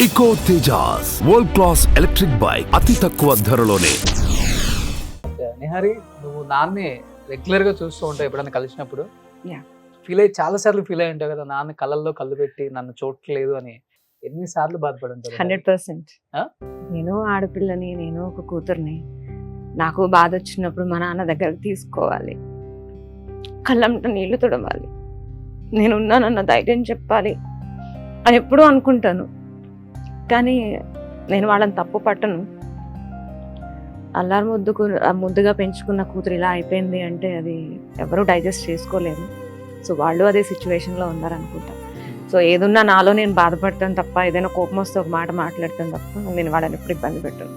Eco Tejas world class electric bike అతి తక్కువ ధరలోనే. నిహారి, నువ్వు నాన్నే రెగ్యులర్ గా చూస్తూ ఉంటావు ఎప్పుడైనా కలిసినప్పుడు? Yeah. చాలా సార్లు ఫీల్ అయి ఉంటావు కదా, నాన్న కళ్ళల్లో కళ్ళు పెట్టి నన్ను చూడట్లేదు అని. ఎన్నిసార్లు బాధపడి ఉంటావు? 100%. ఆ? నేను ఆడపిల్లని, నేను ఒక కూతుర్ని. నాకు బాధ వచ్చినప్పుడు మా నాన్న దగ్గరకు తీసుకోవాలి, కళ్ళంట నీళ్లు తుడవాలి, నేనున్నానన్న ధైర్యం చెప్పాలి అని ఎప్పుడూ అనుకుంటాను. కానీ నేను వాళ్ళని తప్పు పట్టను. అల్లారు ముద్దుగా పెంచుకున్న కూతురు ఇలా అయిపోయింది అంటే అది ఎవరూ డైజెస్ట్ చేసుకోలేరు. సో వాళ్ళు అదే సిచ్యువేషన్లో ఉన్నారనుకుంటా. సో ఏదున్నా నాలో నేను బాధపడతాను తప్ప, ఏదైనా కోపం వస్తే ఒక మాట మాట్లాడతాను తప్ప నేను వాళ్ళని ఎప్పుడు ఇబ్బంది పెట్టాను.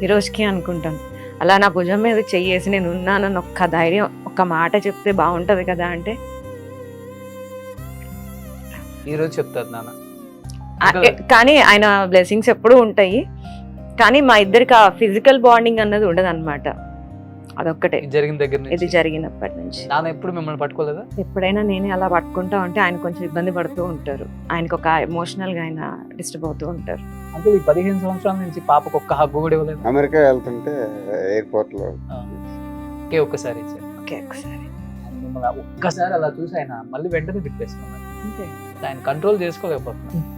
ఈరోజుకి అనుకుంటాను, అలా నా భుజం మీద చెయ్యేసి నేను ఉన్నానని ఒక్క ధైర్యం, ఒక్క మాట చెప్తే బాగుంటుంది కదా అంటే ఈరోజు చెప్తారు నాన్న. కానీ ఆయన బ్లెస్సింగ్స్ ఎప్పుడూ ఉంటాయి. కానీ మా ఇద్దరికి ఆ ఫిజికల్ బాండింగ్ అన్నది ఉండదు అనమాట. అదొక్కటే జరిగిన దగ్గర నుంచి. ఇది జరిగినప్పటి నుంచి నాన్న ఎప్పుడు మిమ్మల్ని పట్టుకోలేదా? ఎప్పుడైనా నేనే అలా పట్టుకుంటా ఉంటే ఆయన కొంచెం ఇబ్బంది పడుతూ ఉంటారు. ఆయనకు ఒక ఎమోషనల్ గా ఆయన డిస్టర్బ్ అవుతూ ఉంటారు. అంటే ఈ 15 సంవత్సరాల నుంచి పాపకు ఒక్క హగ్గు కూడా ఇవ్వలేదు? అమెరికా వెళ్తుంటే ఎయిర్పోర్ట్ లో ఒక్కసారి ఇచ్చారు. ఓకే, ఒకసారి మిమ్మల్ని ఒక్కసారి అలా చూసి ఆయన మళ్ళీ వెంటనే తిప్పేసుకున్నారు. అంతే. ఆయన కంట్రోల్ చేసుకోలేకపోతున్నారు.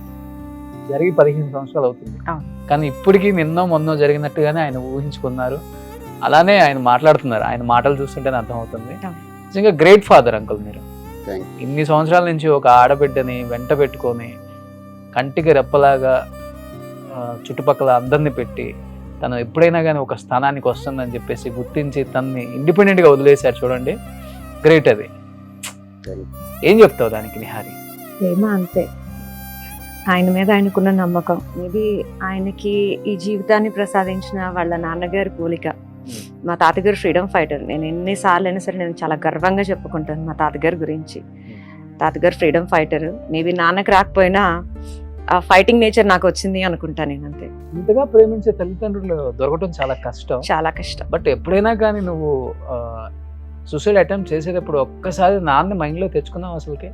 జరిగి 15 సంవత్సరాలు అవుతుంది. అవును. కానీ ఇప్పటికీ నిన్నో మొన్నో జరిగినట్టుగానే ఆయన ఊహించుకున్నారు. అలానే ఆయన మాట్లాడుతున్నారు. ఆయన మాటలు చూస్తుంటేనే అర్థమవుతుంది. నిజంగా గ్రేట్ ఫాదర్ అంకుల్ మీరు. ఇన్ని సంవత్సరాల నుంచి ఒక ఆడబిడ్డని వెంట పెట్టుకొని కంటికి రెప్పలాగా చుట్టుపక్కల అందరిని పెట్టి తను ఎప్పుడైనా కానీ ఒక స్థానానికి వస్తుందని చెప్పేసి గుర్తించి తనని ఇండిపెండెంట్గా వదిలేశారు. చూడండి, గ్రేట్. అది ఏం చెప్తావు దానికి నిహారి? ఏమో అంతే, ఆయన మీద ఆయనకున్న నమ్మకం. మేబీ ఆయనకి ఈ జీవితాన్ని ప్రసాదించిన వాళ్ళ నాన్నగారి పోలిక. మా తాతగారు ఫ్రీడమ్ ఫైటర్. నేను ఎన్నిసార్లు అయినా సరే నేను చాలా గర్వంగా చెప్పుకుంటాను మా తాతగారి గురించి. తాతగారు ఫ్రీడమ్ ఫైటర్. మేబీ నాన్నకు రాకపోయినా ఆ ఫైటింగ్ నేచర్ నాకు వచ్చింది అనుకుంటా నేను. అంతే. ఇంతగా ప్రేమించే తల్లిదండ్రులు దొరకటం చాలా కష్టం. చాలా కష్టం. బట్ ఎప్పుడైనా కానీ నువ్వు సూసైడ్ అటెంప్ట్ చేసేటప్పుడు ఒక్కసారి నాన్న మైండ్లో తెచ్చుకున్నావు? అసలుకి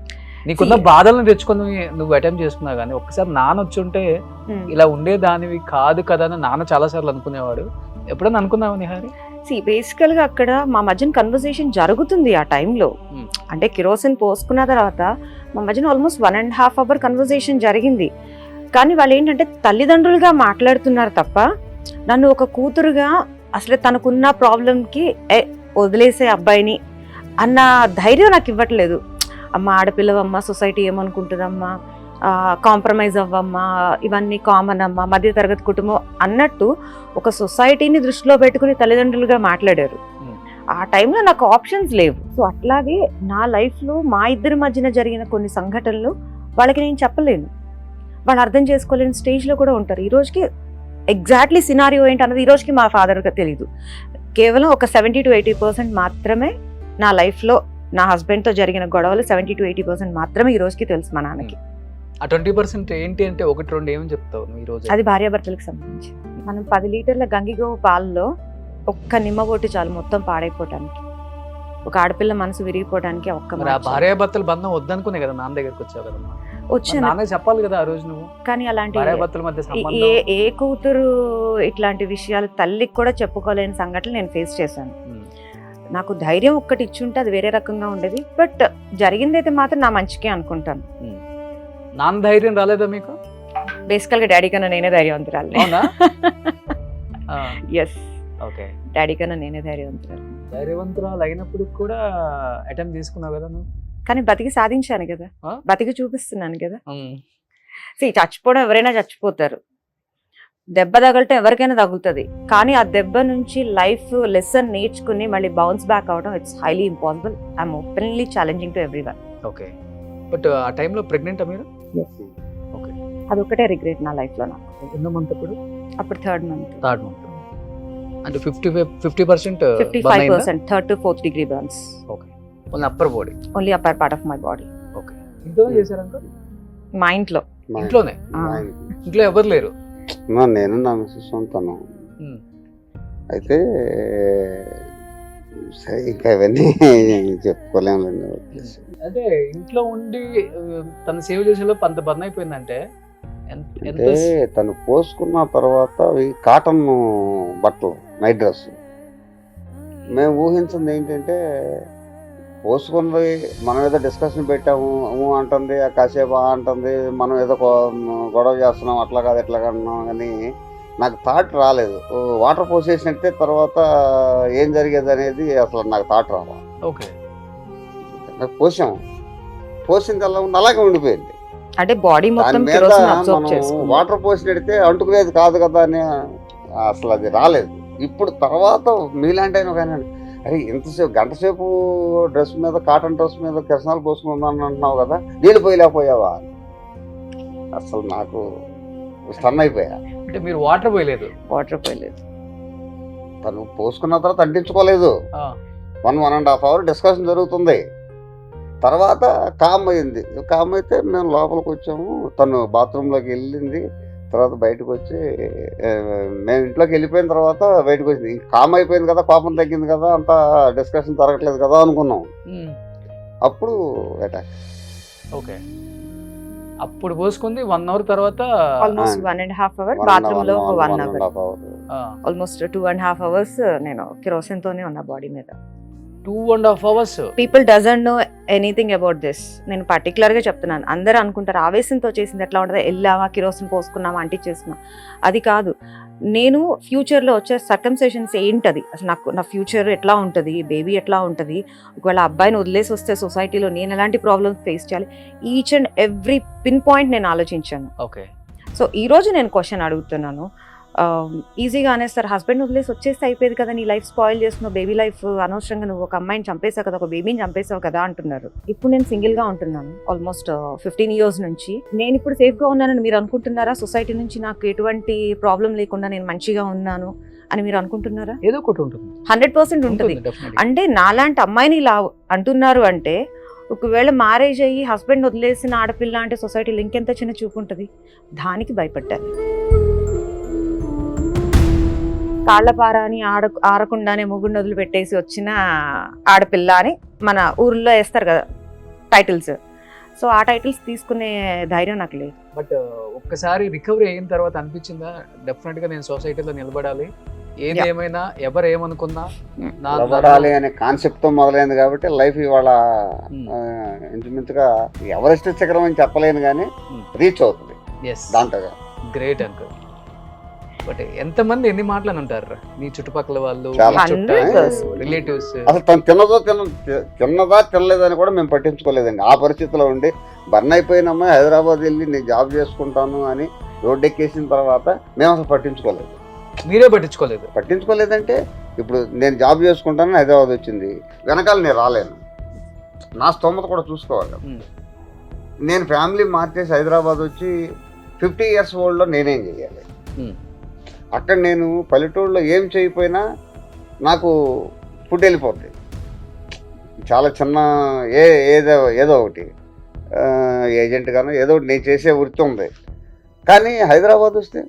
నీకున్న బాధలను తెచ్చుకొని నువ్వు అటెంప్ట్ చేసుకున్నావు, కానీ ఒక్కసారి నాన్న వచ్చి ఉంటే ఇలా ఉండేదానివి కాదు కదా అని నాన్న చాలాసార్లు అనుకునేవాడు. ఎప్పుడైనా అనుకున్నావా నిహారి? బేసికల్ గా అక్కడ మా మధ్యన కన్వర్సేషన్ జరుగుతుంది ఆ టైంలో. అంటే కిరోసిన్ పోసుకున్న తర్వాత మా మధ్యన ఆల్మోస్ట్ 1.5 hour కన్వర్సేషన్ జరిగింది. కానీ వాళ్ళు ఏంటంటే తల్లిదండ్రులుగా మాట్లాడుతున్నారు తప్ప నన్ను ఒక కూతురుగా అసలు తనకున్న ప్రాబ్లంకి వదిలేసే అబ్బాయిని అన్న ధైర్యం నాకు ఇవ్వట్లేదు. అమ్మ ఆడపిల్లవమ్మ, సొసైటీ ఏమనుకుంటుందమ్మా, కాంప్రమైజ్ అవ్వమ్మా, ఇవన్నీ కామన్ అమ్మా, మధ్యతరగతి కుటుంబం అన్నట్టు ఒక సొసైటీని దృష్టిలో పెట్టుకుని తల్లిదండ్రులుగా మాట్లాడారు. ఆ టైంలో నాకు ఆప్షన్స్ లేవు. సో అట్లాగే నా లైఫ్లో మా ఇద్దరి మధ్యన జరిగిన కొన్ని సంఘటనలు వాళ్ళకి నేను చెప్పలేను, వాళ్ళు అర్థం చేసుకోలేని స్టేజ్లో కూడా ఉంటారు. ఈ రోజుకి ఎగ్జాక్ట్లీ సినారియో ఏంటి అన్నది ఈ రోజుకి మా ఫాదర్గా తెలీదు. కేవలం ఒక 70 to 80% మాత్రమే నా లైఫ్లో నా హస్బెండ్తో జరిగిన గొడవలు 70 to 80% మాత్రమే ఈ రోజుకి తెలుసు మా నాన్నకి. ఆ 20% ఏంటి అంటే 1-2 ఏమని చెప్తావు ఈ రోజు? అది భార్యాభర్తలకు సంబంధించి. మనం 10 లీటర్ల గంగిగోవు పాలలో ఒక్క నిమ్మ బొట్టు చాలు మొత్తం పాడైపోవటానికి, ఒక ఆడపిల్ల మనసు విరిగిపోవడానికి. ఒక్క భార్యాభర్తల బంధం వద్దనుకునే కదా నాన్న దగ్గరికి వచ్చావు కదమ్మా. వచ్చాను చెప్పాలి కదా ఆ రోజు నువ్వు. కానీ అలాంటి భార్యాభర్తల మధ్య ఏ కూతురు ఇట్లాంటి విషయాలు తల్లికి కూడా చెప్పుకోలేని సంఘటనలు నేను ఫేస్ చేశాను. నాకు ధైర్యం ఒక్కటి ఇచ్చుంటే అది వేరే రకంగా ఉండేది. బట్ జరిగిందైతే మాత్రం నా మంచికే అనుకుంటాను. నాన్న ధైర్యం రాలేదా మీకు? బేసికల్ గా డాడీ కన్నా నేనే ధైర్యవంతురాలు. Yes, okay. డాడీ కన్నా నేనే ధైర్యవంతురాలు. ధైర్యవంతురాలు అయినప్పుడు కూడా అటెంప్ట్ తీసుకున్నావు కదా నువ్వు. కానీ బతికి సాధించాను కదా, బతికి చూపిస్తున్నాను కదా. చచ్చిపోవడం ఎవరైనా చచ్చిపోతారు, దెబ్బ తగలటం ఎవరికైనా తగులుతుంది. కానీ ఆ దెబ్బ నుంచి లైఫ్ లెసన్ నేర్చుకుని మళ్ళీ బౌన్స్ బ్యాక్ అవడం it's highly impossible. I'm openly challenging to everyone. Okay. But ఆ టైంలో ప్రెగ్నెంట్ మీరు? ఓకే. అదొకటే రిగ్రెట్ నా లైఫ్లో. నాకు ఎన్నో మంత్ అప్పుడు? అప్పుడు థర్డ్ మంత్. అంటే 50% 55%, 3rd to 4th degree burns. Okay. Only upper body? Only upper part of my body. Okay. ఇంట్లోనే చేశారంట? మా ఇంట్లో. ఇంట్లోనే? ఇంట్లో ఎవరు లేరు? నేను నా మిస్సెస్ ఉంటాను. అయితే ఇంకా ఇవన్నీ చెప్పుకోలేము. అంటే ఇంట్లో ఉండి తన సేవ చేసేలో అంత బంద్ అయిపోయిందంటే ఎంత అంటే తను పోసుకున్న తర్వాత అవి కాటన్ బట్టలు, నైట్ డ్రెస్. మేము ఊహించింది ఏంటంటే పోసుకున్నది మనం ఏదో డిస్కషన్ పెట్టాము అంటుంది, కాసేపు అంటుంది, మనం ఏదో గొడవ చేస్తున్నాం, అట్లా కాదు ఎట్లా కన్నాం అని నాకు థాట్ రాలేదు. వాటర్ పోసేసినట్టే తర్వాత ఏం జరిగేది అనేది అసలు నాకు థాట్ రావాలి. ఓకే, పోసాము, పోసింది ఉంది అలాగే ఉండిపోయింది. అంటే బాడీ దాని మొత్తం మీద కిరోసిన్ అబ్జర్వ్ మనం చేసుకుంది. వాటర్ పోసినడితే అంటుకునేది కాదు కదా అని అసలు అది రాలేదు. ఇప్పుడు తర్వాత మీలాంటి ఆయన కానీ అరే ఇంతసేపు గంట సేపు డ్రెస్ మీద, కాటన్ డ్రెస్ మీద కిరసనాలు పోసుకుందాన్ని అంటున్నావు కదా, నీళ్ళు పోయలేకపోయావా? అసలు నాకు స్టన్ అయిపోయా. అంటే మీరు వాటర్ పోయలేదు? వాటర్ పోయలేదు. తను పోసుకున్న తర్వాత అంటించుకోలేదు. ఆ, 1.5 అవర్ డిస్కషన్ జరుగుతుంది. తర్వాత కామ్ అయింది. కామ్ అయితే మేము లోపలికి వచ్చాము, తను బాత్రూంలోకి వెళ్ళింది. తర్వాత బయటకు వచ్చి మేము ఇంట్లోకి వెళ్ళిపోయిన తర్వాత బయటకు వచ్చింది. కామ్ అయిపోయింది కదా, కోపం తగ్గింది కదా, అంతా డిస్కషన్ జరగట్లేదు కదా అనుకున్నాం. అప్పుడు అటాక్. ఓకే, అప్పుడు పోసుకుంది 1 అవర్ తర్వాత ఆల్మోస్ట్ 1.5 అవర్, బాత్రూమ్ లో 1 అవర్, ఆల్మోస్ట్ 2.5 అవర్స్ నేను కిరోసిన్ తోనే ఉన్నా బాడీ మీద. 2.5 hours. People doesn't know anything about this. నేను పర్టికులర్ గా చెప్తున్నాను. అందరూ అనుకుంటారు ఆవేశంతో చేసింది ఎట్లా ఉంటుంది, వెళ్ళామా కిరోసిన్ పోసుకున్నామా అంటించేసుకున్నాం, అది కాదు. నేను ఫ్యూచర్లో వచ్చే సర్కమ్స్టేషన్స్ ఏంటది, అసలు నా ఫ్యూచర్ ఎట్లా ఉంటుంది, బేబీ ఎట్లా ఉంటుంది, ఒకవేళ అబ్బాయిని వదిలేసి వస్తే సొసైటీలో నేను ఎలాంటి ప్రాబ్లమ్స్ ఫేస్ చేయాలి, each and every pin point నేను ఆలోచించాను. ఓకే, సో ఈరోజు నేను క్వశ్చన్ అడుగుతున్నాను. ఈజీగా అనేస్తారు, హస్బెండ్ వదిలేసి వచ్చేస్తే అయిపోయేది కదా, నీ లైఫ్ స్పాయిల్ చేస్తున్నావు, బేబీ లైఫ్ అనవసరంగా నువ్వు ఒక అమ్మాయిని చంపేసావు కదా, ఒక బేబీని చంపేసావు కదా అంటున్నారు. ఇప్పుడు నేను సింగిల్గా ఉంటున్నాను ఆల్మోస్ట్ 15 years నుంచి. నేను ఇప్పుడు సేఫ్గా ఉన్నానని మీరు అనుకుంటున్నారా? సొసైటీ నుంచి నాకు ఎటువంటి ప్రాబ్లం లేకుండా నేను మంచిగా ఉన్నాను అని మీరు అనుకుంటున్నారా? ఏదో ఒకటి ఉంటుంది, 100% ఉంటుంది. అంటే నాలాంటి అమ్మాయిని ఇలా అంటున్నారు అంటే, ఒకవేళ మ్యారేజ్ అయ్యి హస్బెండ్ వదిలేసిన ఆడపిల్ల అంటే సొసైటీలో ఇంకెంత చిన్న చూపు ఉంటుంది. దానికి భయపడ్డాను. కాళ్ళపార అని ఆరకుండానే ముగ్గురు వదిలి పెట్టేసి వచ్చిన ఆడపిల్ల అని మన ఊర్లో వేస్తారు కదా టైటిల్స్. సో ఆ టైటిల్స్ తీసుకునే ధైర్యం నాకు లేదు. బట్ ఒక్కసారి రికవరీ అయిన తర్వాత అనిపించిందా, డెఫినెట్ గా నేను సొసైటీలో నిలబడాలి, ఏది ఏమైనా ఎవరు ఏమనుకున్నా నిలబడాలి అనే కాన్సెప్ట్ తో మొదలైంది కాబట్టి లైఫ్ ఇవాళ ఇంచుమించుగా ఎవరెస్ట్ శిఖరం అని చెప్పలేను కానీ రీచ్ అవుతుంది దాంట్లో. Great uncle. బట్ ఎంతమంది ఎన్ని మాటలు అంటారు నీ చుట్టుపక్కల వాళ్ళు, రిలేటివ్స్? అసలు తను తిన్నదా తినలేదని కూడా మేము పట్టించుకోలేదండి. ఆ పరిస్థితిలో ఉండి బర్న్ అయిపోయిన అమ్మాయి హైదరాబాద్ వెళ్ళి నేను జాబ్ చేసుకుంటాను అని రోడ్డు ఎక్కేసిన తర్వాత మేము అసలు పట్టించుకోలేదు. మీరే పట్టించుకోలేదంటే ఇప్పుడు నేను జాబ్ చేసుకుంటాను హైదరాబాద్ వచ్చింది, వెనకాల నేను రాలేను, నా స్తోమత కూడా చూసుకోవాలి. నేను ఫ్యామిలీ మార్చేసి హైదరాబాద్ వచ్చి 50 years ఓల్డ్లో నేనేం చేయాలి? అక్కడ నేను పల్లెటూరులో ఏం చేయకపోయినా నాకు ఫుడ్ వెళ్ళిపోద్ది. చాలా చిన్న ఏదో ఒకటి ఏజెంట్ గాను ఏదో ఒకటి నేను చేసే వృత్తి ఉంది. కానీ హైదరాబాద్ వస్తే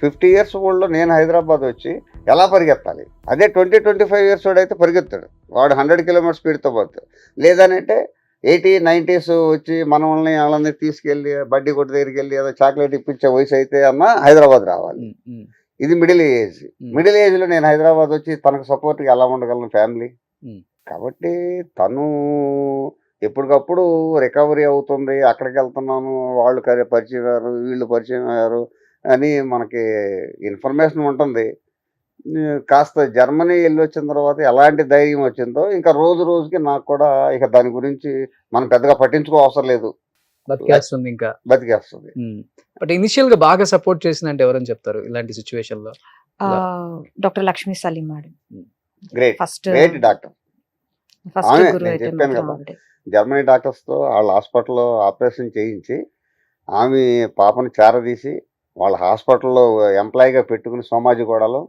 50 years ఓల్డ్లో నేను హైదరాబాద్ వచ్చి ఎలా పరిగెత్తాలి? అదే 20-25 years ఓల్డ్ అయితే పరిగెత్తాడు, వాడు 100 km స్పీడ్తో పోతాడు. లేదనంటే 80-90s వచ్చి మనల్ని వాళ్ళని తీసుకెళ్ళి బడ్డీ కొట్టు దగ్గరికి వెళ్ళి ఏదో చాక్లెట్ ఇప్పించే వయసు అయితే అన్న హైదరాబాద్ రావాలి. ఇది మిడిల్ ఏజ్. మిడిల్ ఏజ్లో నేను హైదరాబాద్ వచ్చి తనకు సపోర్ట్గా ఎలా ఉండగలను ఫ్యామిలీ? కాబట్టి తను ఎప్పటికప్పుడు రికవరీ అవుతుంది, అక్కడికి వెళ్తున్నాను, వాళ్ళు పరిచయం అయ్యారు, వీళ్ళు పరిచయం అయ్యారు అని మనకి ఇన్ఫర్మేషన్ ఉంటుంది. కాస్త జర్మనీ వెళ్ళి వచ్చిన తర్వాత ఎలాంటి ధైర్యం వచ్చిందో ఇంకా రోజు రోజుకి నాకు కూడా ఇక దాని గురించి మనం పెద్దగా పట్టించుకో అవసరం లేదు, బతికేస్తుంది ఇంకా బతికేస్తుంది. బట్ ఇనిషియల్ గా బాగా సపోర్ట్ చేసిందంటే ఎవరని చెప్తారు ఇలాంటి సిచ్యువేషన్ లో? Doctor Lakshmi Saleem madam, great great doctor. చెప్పాను కదా, జర్మనీ డాక్టర్స్తో వాళ్ళ హాస్పిటల్లో ఆపరేషన్ చేయించి ఆమె పాపను చేరదీసి వాళ్ళ హాస్పిటల్లో ఎంప్లాయీగా పెట్టుకుని సోమాజిగూడలో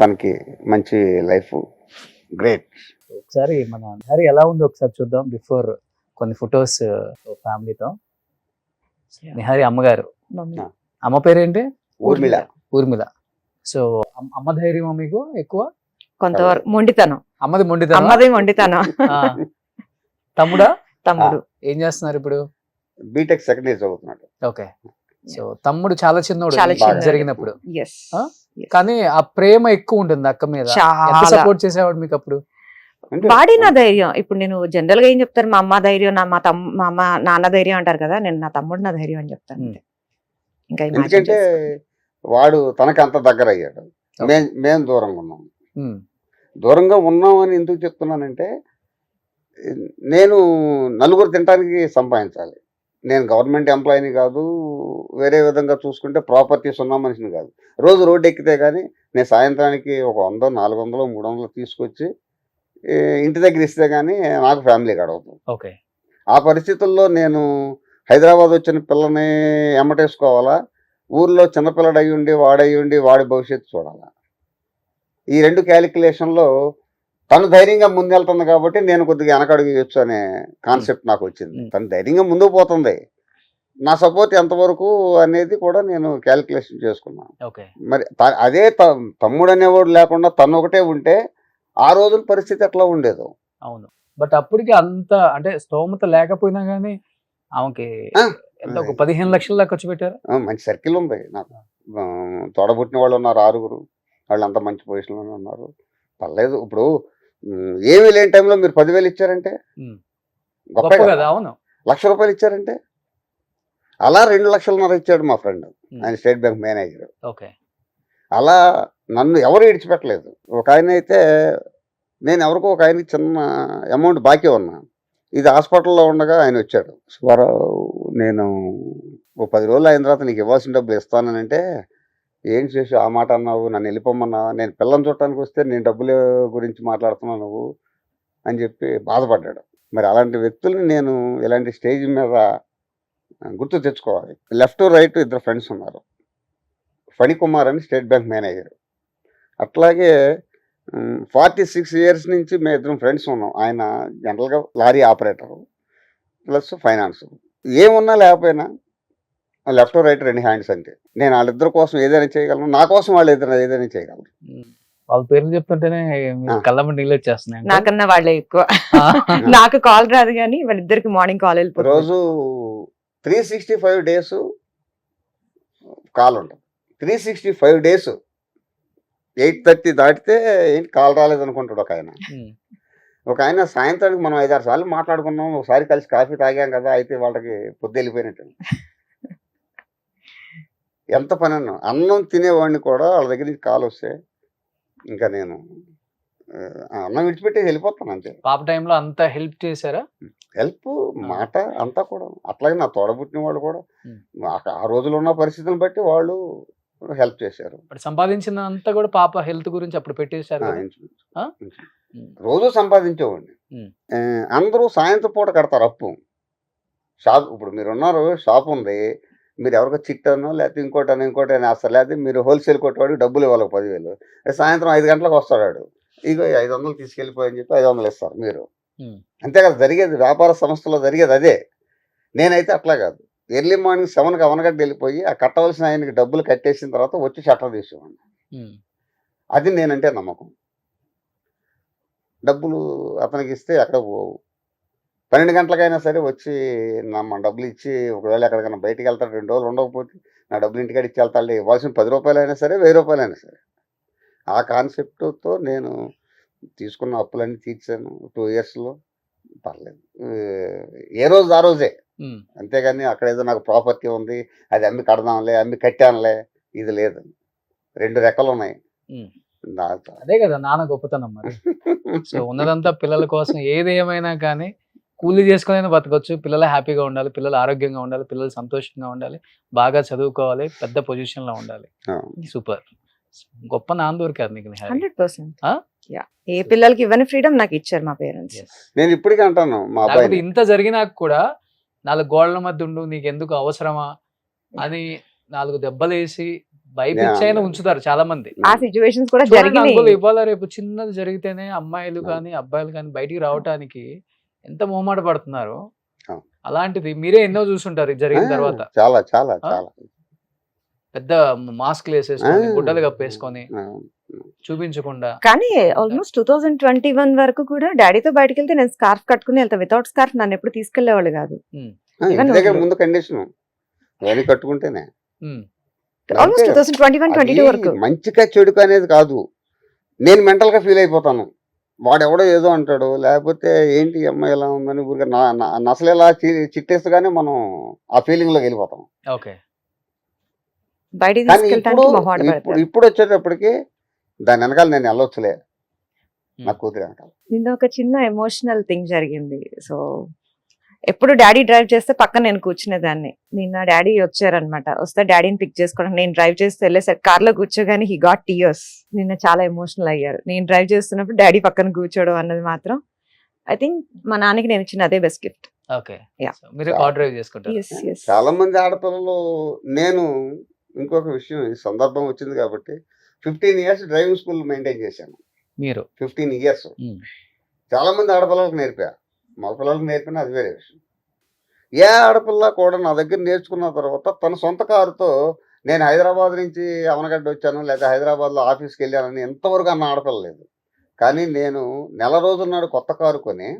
తనకి మంచి లైఫ్. గ్రేట్. ఒకసారి మన హరి ఎలా ఉందో ఒకసారి చూద్దాం. బిఫోర్ కొన్ని ఫొటోస్ ఫ్యామిలీతో. నిహారి అమ్మగారు, అమ్మ పేరేంటి? ఊర్మిళ. సో అమ్మ ధైర్యం మీకు ఎక్కువ? కొంతవరకు మొండితనం. అమ్మది మొండితనం. మొండితనం. తమ్ముడు ఏం చేస్తున్నారు ఇప్పుడు? బీటెక్ సెకండ్ ఇయర్ చదువుతున్నాడు. ఓకే. సో తమ్ముడు చాలా చిన్నోడు చాలా ఈ చిన్నోడు. జరిగినప్పుడు, ఎస్ ఆ? కానీ ఆ ప్రేమ ఎక్కువ ఉంటుంది అక్క మీద. ఎంత చాలా సపోర్ట్ చేసేవాడు మీకు అప్పుడు? అంటే వాడి నా ధైర్యం. ఇప్పుడు నేను జనరల్ గా ఏం చెప్తారు, మా అమ్మ ధైర్యం, మా అమ్మ నాన్న ధైర్యం అంటారు కదా, నేను నా తమ్ముడు నా ధైర్యం అని చెప్తాను అంతే. ఇంకా imagine ఎందుకంటే చేసుకో. వాడు తనకి అంత దగ్గర అయ్యాడు, మేము దూరంగా ఉన్నాం. ఉమ్, దూరంగా ఉన్నాం అని ఎందుకు చెప్తున్నానంటే, నేను నలుగురు తినడానికి సంపాదించాలి. నేను గవర్నమెంట్ ఎంప్లాయీని కాదు, వేరే విధంగా చూసుకుంటే ప్రాపర్టీస్ ఉన్న మనిషిని కాదు. రోజు రోడ్డు ఎక్కితే కానీ నేను సాయంత్రానికి ఒక 100, 400, 300 తీసుకొచ్చి ఇంటి దగ్గర ఇస్తే కానీ నాకు ఫ్యామిలీ గడవదు. ఓకే. ఆ పరిస్థితుల్లో నేను హైదరాబాద్ వచ్చిన పిల్లని ఎమ్మటేసుకోవాలా, ఊర్లో చిన్నపిల్లడు అయ్యుండి వాడి భవిష్యత్తు చూడాలా. ఈ 2 క్యాలిక్యులేషన్లో తను ధైర్యంగా ముందెళ్తుంది కాబట్టి నేను కొద్దిగా వెనకడుగు వేయొచ్చు అనే కాన్సెప్ట్ నాకు వచ్చింది. తను ధైర్యంగా ముందుకు పోతుంది, నా సపోర్ట్ ఎంతవరకు అనేది కూడా నేను క్యాలిక్యులేషన్ చేసుకున్నాను. ఓకే. మరి అదే తమ్ముడు అనేవాడు లేకుండా తను ఒకటే ఉంటే ఆ రోజుల పరిస్థితి ఎట్లా ఉండేదో. అవును. బట్ అప్పటికి అంత అంటే స్తోమత లేకపోయినా గానీ ఆమెకి ఎంత ఒక 15 లక్షల దాకా ఖర్చు పెట్టారు. మంచి సర్కిల్ ఉంది నాకు. తోడబుట్టిన వాళ్ళు ఉన్నారు 6, వాళ్ళంతా మంచి పొజిషన్లోనే ఉన్నారు. పర్లేదు. ఇప్పుడు ఏమీ లేని టైంలో మీరు 10,000 ఇచ్చారంటే గొప్ప గొప్ప కదా. అవును. ₹1,00,000 ఇచ్చారంటే, అలా 2,00,000 ఇచ్చాడు మా ఫ్రెండ్, ఆయన స్టేట్ బ్యాంక్ మేనేజర్. ఓకే. అలా నన్ను ఎవరు ఇడిచిపెట్టలేదు. ఒక ఆయన అయితే నేను ఎవరికో ఒక ఆయనకి చిన్న అమౌంట్ బాకీ ఉన్నా, ఇది హాస్పిటల్లో ఉండగా ఆయన వచ్చాడు. సుబ్బారావు, నేను ఓ 10 రోజులు అయిన తర్వాత నీకు ఇవ్వాల్సిన డబ్బులు ఇస్తానంటే, ఏం చేసి ఆ మాట అన్నావు, నన్ను వెళ్ళిపోమన్నావా, నేను పిల్లని చూడటానికి వస్తే నేను డబ్బుల గురించి మాట్లాడుతున్నావు నువ్వు అని చెప్పి బాధపడ్డాడు. మరి అలాంటి వ్యక్తుల్ని నేను ఇలాంటి స్టేజ్ మీద గుర్తు తెచ్చుకోవాలి. లెఫ్ట్ రైట్ 2 ఫ్రెండ్స్ ఉన్నారు. ఫణికుమార్ అని స్టేట్ బ్యాంక్ మేనేజర్. అట్లాగే 46 ఇయర్స్ నుంచి మేము 2 ఫ్రెండ్స్ ఉన్నాం. ఆయన జనరల్గా లారీ ఆపరేటరు ప్లస్ ఫైనాన్స్. ఏమున్నా లేకపోయినా లెఫ్ట్ రైట్ 2 హ్యాండ్స్ అంతే. నేను వాళ్ళిద్దరి కోసం ఏదైనా చేయగలను, నా కోసం వాళ్ళు ఏదైనా చేయగలరు. వాళ్ళ పేర్లు చెప్తుంటేనే కళ్ళమ్మ నీళ్ళు వచ్చేస్తున్నాయి. నాకన్నా వాళ్ళే ఎక్కువ. నాకు కాల్ రాదు కానీ వాళ్ళిద్దరికి మార్నింగ్ కాల్ వెళ్ళిపోతుంది. రోజు 365 డేస్ కాల్ ఉంటుంది. 365 డేస్ 8:30 దాటితే ఏంటి కాల్ రాలేదనుకుంటాడు ఒక ఆయన. ఒక ఆయన సాయంత్రానికి మనం 5-6 సార్లు మాట్లాడుకున్నాం, ఒకసారి కలిసి కాఫీ తాగాం కదా, అయితే వాళ్ళకి పొద్దు వెళ్ళిపోయినట్టు. ఎంత పని అన్నా, అన్నం తినేవాడిని కూడా వాళ్ళ దగ్గర నుంచి కాల్ వస్తే ఇంకా నేను అన్నం విడిచిపెట్టి వెళ్ళిపోతాను అంతే. పాప టైంలో అంత హెల్ప్ చేశారా? హెల్ప్ మాట అంతా కూడా. అట్లాగే నా తోడబుట్టిన వాళ్ళు కూడా ఆ రోజులో ఉన్న పరిస్థితులను బట్టి వాళ్ళు హెల్ప్ చేశారు. సంపాదించిన అంతా కూడా పాప హెల్త్ గురించి అప్పుడు పెట్టేశారు. రోజు సంపాదించేవాడిని. అందరూ సాయంత్రం పూట కడతారు అప్పు. షాప్ ఇప్పుడు మీరు ఉన్నారు, షాప్ ఉంది, మీరు ఎవరికో చిట్టనో లేకపోతే ఇంకోటని వేస్తారు, లేకపోతే మీరు హోల్సేల్ కొట్టేవాడికి డబ్బులు ఇవ్వాలి 10,000. సాయంత్రం 5 గంటలకు వస్తాడు, ఇగో 500 తీసుకెళ్ళిపోయని చెప్పి 500 ఇస్తారు మీరు. అంతే కదా జరిగేది, వ్యాపార సంస్థలో జరిగేది అదే. నేనైతే అట్లా కాదు, ఎర్లీ మార్నింగ్ 7కి అవనగడ్డ వెళ్ళిపోయి ఆ కట్టవలసిన ఆయనకి డబ్బులు కట్టేసిన తర్వాత వచ్చి షట్టర్ తీసేవాడిని. అది నేనంటే నమ్మకం. డబ్బులు అతనికి ఇస్తే ఎక్కడ పోవు. 12 గంటలకైనా సరే వచ్చి మన డబ్బులు ఇచ్చి, ఒకవేళ ఎక్కడికైనా బయటికి వెళ్తాడు 2 రోజులు ఉండకపోతే నా డబ్బులు ఇంటికాడ ఇచ్చి వెళ్తాడు, ఇవ్వాల్సిన 10 రూపాయలైనా సరే 1000 రూపాయలైనా సరే. ఆ కాన్సెప్ట్తో నేను తీసుకున్న అప్పులన్నీ తీర్చాను 2 ఇయర్స్లో. పర్లేదు, ఏ రోజు ఆ రోజే. అంతేగాని అక్కడ ఏదో నాకు ప్రాపర్టీ ఉంది అది అమ్మి కడదాంలే, అమ్మి కట్టానులే, ఇది లేదు. 2 రెక్కలు ఉన్నాయి. అదే కదా నాన్న గొప్పతనం మరి. సో ఉన్నదంతా పిల్లల కోసం, ఏది ఏమైనా కానీ కూలీ చేసుకుని బతకొచ్చు. పిల్లలు హ్యాపీగా ఉండాలి, పిల్లలు ఆరోగ్యంగా ఉండాలి, పిల్లలు సంతోషంగా ఉండాలి, బాగా చదువుకోవాలి, పెద్ద పొజిషన్ లో ఉండాలి. సూపర్, గొప్ప నాన్న దొరికారు నీకు. 100%. ఏ పిల్లలకి ఇవ్వని ఫ్రీడమ్ నాకు ఇచ్చారు మా పేరెంట్స్. నేను ఇప్పటికీ అంటాను మా అబ్బాయి, ఇంత జరిగినా కూడా 4 గోడల మధ్య ఉండు, నీకు ఎందుకు అవసరమా అని 4 దెబ్బలేసి భయపిచ్చైనా ఉంచుతారు చాలా మంది. ఆ సిచ్యువేషన్స్ కూడా జరిగినాయి. ఇవాళ రేపు చిన్నది జరిగితేనే అమ్మాయిలు కానీ అబ్బాయిలు కానీ బయటికి రావటానికి ఎంత మొహమాట పడుతున్నారు. అలాంటిది మీరే ఎన్నో చూసుంటారు జరిగిన తర్వాత. చాలా చాలా చాలా పెద్ద మాస్క్ వేసేసుకొని గుడ్డలు కప్పేసుకొని చూపించకుండా. కానీ ఆల్మోస్ట్ 2021 వరకు కూడా డాడీతో బయటకు వెళ్తే నేను స్కార్ఫ్ కట్టుకుని వెళ్తా. వితౌట్ స్కార్ఫ్ నన్ను ఎప్పుడు తీసుకెళ్లేవాళ్ళు కాదు. Even ఇంటి దగ్గర ఊర్లో. ముందు కండిషన్ అవన్నీ కట్టుకుంటేనే ఆల్మోస్ట్ అంతే. 2021-22 వరకు. అది మంచిగా చెడుక అనేది కాదు, నేను మెంటల్ గా ఫీల్ అయిపోతాను. వాడెవడో ఏదో అంటాడు, లేకపోతే ఏంటి ఈ అమ్మాయి ఎలా ఉందని ఊరికే నసలేలా చిట్టేస్తగానే మనం ఆ ఫీలింగ్ లోకి వెళ్ళిపోతాం. ఓకే. బయటికి కానీ తీసుకెళ్ళడానికి మొహాట ఇప్పుడు పెడతారు. ఇప్పుడు వచ్చేటప్పటికి దాని వెనకాల నేను వెళ్ళొచ్చులే నా కూతురు వెనకాల. నిన్న ఒక చిన్న ఎమోషనల్ థింగ్ జరిగింది. సో ఎప్పుడు డాడీ డ్రైవ్ చేస్తే పక్కన నేను కూర్చునేదాన్ని. నిన్న డాడీ వచ్చారనమాట. వస్తే డాడీని పిక్ చేసుకోవడం, నేను డ్రైవ్ చేస్తే వెళ్ళేసరికి కార్లో కూర్చోగానే హీ గాట్ టీయర్స్. నిన్న చాలా ఎమోషనల్ అయ్యారు. నేను డ్రైవ్ చేస్తున్నప్పుడు డాడీ పక్కన కూర్చోవడం అన్నది మాత్రం ఐ థింక్ మా నాన్నకి నేను ఇచ్చిన అదే బెస్ట్ గిఫ్ట్. ఓకే. Yeah. మీరు కార్ డ్రైవ్ చేసుకుంటారు. చాలా మంది ఆడపిల్లలు, నేను ఇంకొక విషయం, ఈ సందర్భం వచ్చింది కాబట్టి 15 ఇయర్స్ డ్రైవింగ్ స్కూల్ మెయింటైన్ చేశాను. మీరు 15 ఇయర్స్ చాలా మంది ఆడపిల్లలకు నేర్పా, మగ పిల్లలకు నేర్పిన అది వేరే విషయం. ఏ ఆడపిల్ల కూడా నా దగ్గర నేర్చుకున్న తర్వాత తన సొంత కారుతో నేను హైదరాబాద్ నుంచి అవనగడ్డ వచ్చాను లేదా హైదరాబాద్లో ఆఫీస్కి వెళ్ళానని ఎంతవరకు అన్న ఆడపిల్ల లేదు. కానీ నేను నెల రోజుల నాడు కొత్త కారు కొని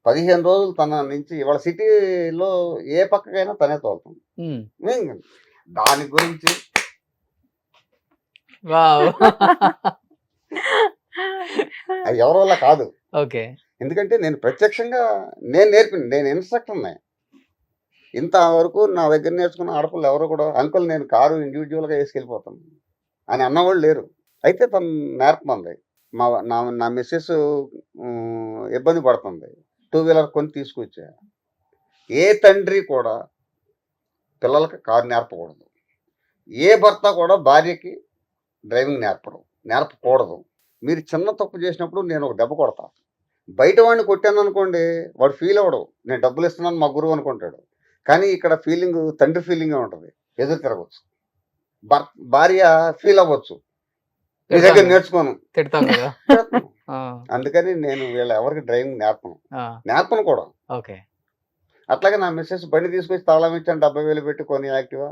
15 రోజులు తన నుంచి ఇవాళ సిటీలో ఏ పక్కకైనా తనే తోలుతాం. దాని గురించి వావ్. అది ఎవరి వల్ల కాదు, ఓకే. ఎందుకంటే నేను ప్రత్యక్షంగా నేను నేర్పిన, నేను ఇన్స్ట్రక్టర్నే. ఇంతవరకు నా దగ్గర నేర్చుకున్న ఆడపిల్లలు ఎవరు కూడా అంకుల్ నేను కారు ఇండివిజువల్గా వేసుకెళ్ళిపోతాను అని అన్నవాళ్ళు లేరు. అయితే తను నేర్పమంది. నా మిస్సెస్ ఇబ్బంది పడుతుంది, 2 వీలర్ కొని తీసుకొచ్చా. ఏ తండ్రి కూడా పిల్లలకి కారు నేర్పకూడదు, ఏ భర్త కూడా భార్యకి డ్రైవింగ్ నేర్పకూడదు. మీరు చిన్న తప్పు చేసినప్పుడు నేను ఒక దెబ్బ కొడతా, బయట వాడిని కొట్టాను అనుకోండి వాడు ఫీల్ అవ్వడు, నేను డబ్బులు ఇస్తున్నాను మా గురువు అనుకుంటాడు. కానీ ఇక్కడ ఫీలింగ్ తండ్రి ఫీలింగే ఉంటుంది, ఎదురు తిరగచ్చు. భార్య ఫీల్ అవ్వచ్చు, నీ దగ్గర నేర్చుకోను, తిడతాం కదా. అందుకని నేను వీళ్ళ ఎవరికి డ్రైవింగ్ నేర్పను కూడా. ఓకే. అట్లాగే నా మిస్సెస్ బండి తీసుకొచ్చి తాళం ఇచ్చాను 70,000 పెట్టి కొని యాక్టివా,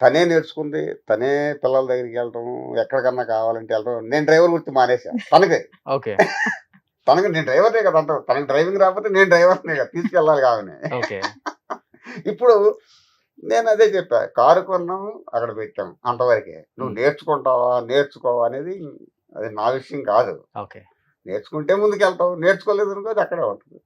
తనే నేర్చుకుంది, తనే పిల్లల దగ్గరికి వెళ్ళటం, ఎక్కడికన్నా కావాలంటే వెళ్ళటం. నేను డ్రైవర్ గుర్తు మానేశాను తనకే. ఓకే. తనకి నేను డ్రైవర్నే కదా అంటావు, తనకి డ్రైవింగ్ రాకపోతే నేను డ్రైవర్నే కదా, తీసుకెళ్ళాలి కావని. ఓకే. ఇప్పుడు నేను అదే చెప్పా, కారు కొన్నాము అక్కడ పెట్టాము అంతవరకే. నువ్వు నేర్చుకోవా అనేది అది నా విషయం కాదు. ఓకే. నేర్చుకుంటే ముందుకు వెళ్తావు, నేర్చుకోలేదు అనుకో అది అక్కడే ఉంటుంది.